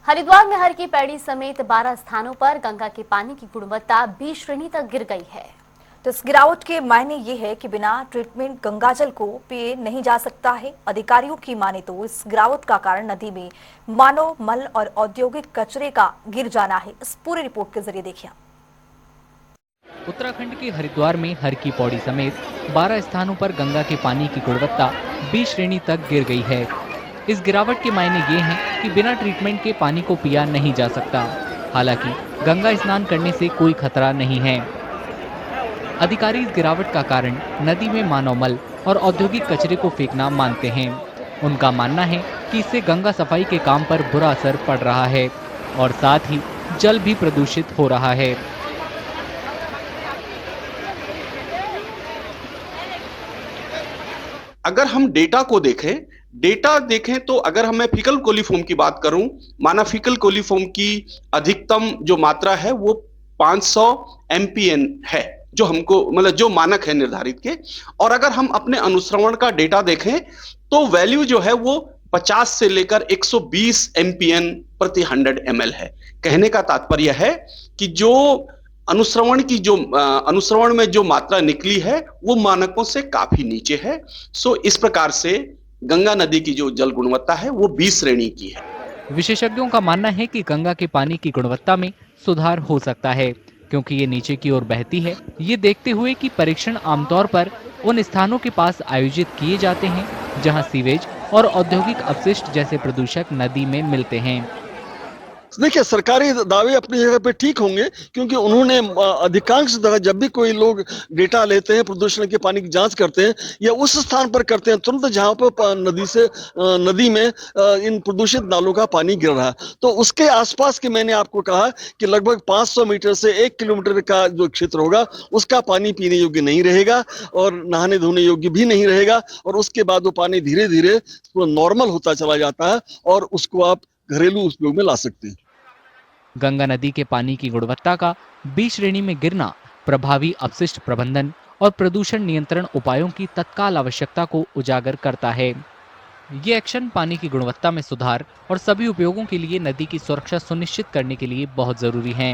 हरिद्वार में हर की पैड़ी समेत 12 स्थानों पर गंगा के पानी की गुणवत्ता बी श्रेणी तक गिर गई है। तो इस गिरावट के मायने ये है कि बिना ट्रीटमेंट गंगाजल को पिए नहीं जा सकता है। अधिकारियों की माने तो इस गिरावट का कारण नदी में मानव मल और औद्योगिक कचरे का गिर जाना है। इस पूरी रिपोर्ट के जरिए देखिए। उत्तराखंड के हरिद्वार में हर की पौड़ी समेत 12 स्थानों पर गंगा के पानी की गुणवत्ता बी श्रेणी तक गिर गई है। इस गिरावट के मायने ये हैं कि बिना ट्रीटमेंट के पानी को पिया नहीं जा सकता। हालांकि गंगा स्नान करने से कोई खतरा नहीं है। अधिकारी इस गिरावट का कारण नदी में मानव मल और औद्योगिक कचरे को फेंकना मानते हैं। उनका मानना है कि इससे गंगा सफाई के काम पर बुरा असर पड़ रहा है और साथ ही जल भी प्रदूषित हो रहा है। अगर हम डेटा देखें तो अगर मैं फीकल कोलीफॉर्म की बात करूं, माना फीकल कोलीफॉर्म की अधिकतम जो मात्रा है वो 500 MPN है, जो हमको मतलब जो मानक है निर्धारित के। और अगर हम अपने अनुश्रवण का डेटा देखें तो वैल्यू जो है वो 50 से लेकर 120 MPN प्रति 100 ml है। कहने का तात्पर्य है कि जो अनुश्रवण में जो मात्रा निकली है वो मानकों से काफी नीचे है। सो इस प्रकार से गंगा नदी की जो जल गुणवत्ता है वो बी श्रेणी की है। विशेषज्ञों का मानना है कि गंगा के पानी की गुणवत्ता में सुधार हो सकता है क्योंकि ये नीचे की ओर बहती है। ये देखते हुए कि परीक्षण आमतौर पर उन स्थानों के पास आयोजित किए जाते हैं जहां सीवेज और औद्योगिक अपशिष्ट जैसे प्रदूषक नदी में मिलते हैं। देखिए, सरकारी दावे अपनी जगह पे ठीक होंगे क्योंकि उन्होंने अधिकांश जगह जब भी कोई लोग डेटा लेते हैं, प्रदूषण के पानी की जांच करते हैं या उस स्थान पर करते हैं तुरंत जहां पर नदी में इन प्रदूषित नालों का पानी गिर रहा है। तो उसके आसपास के मैंने आपको कहा कि लगभग 500 मीटर से 1 किलोमीटर का जो क्षेत्र होगा उसका पानी पीने योग्य नहीं रहेगा और नहाने धोने योग्य भी नहीं रहेगा। और उसके बाद वो पानी धीरे धीरे नॉर्मल होता चला जाता है और उसको आप घरेलू उपयोग में ला सकते हैं। गंगा नदी के पानी की गुणवत्ता का बी श्रेणी में गिरना प्रभावी अपशिष्ट प्रबंधन और प्रदूषण नियंत्रण उपायों की तत्काल आवश्यकता को उजागर करता है। ये एक्शन पानी की गुणवत्ता में सुधार और सभी उपयोगों के लिए नदी की सुरक्षा सुनिश्चित करने के लिए बहुत जरूरी है।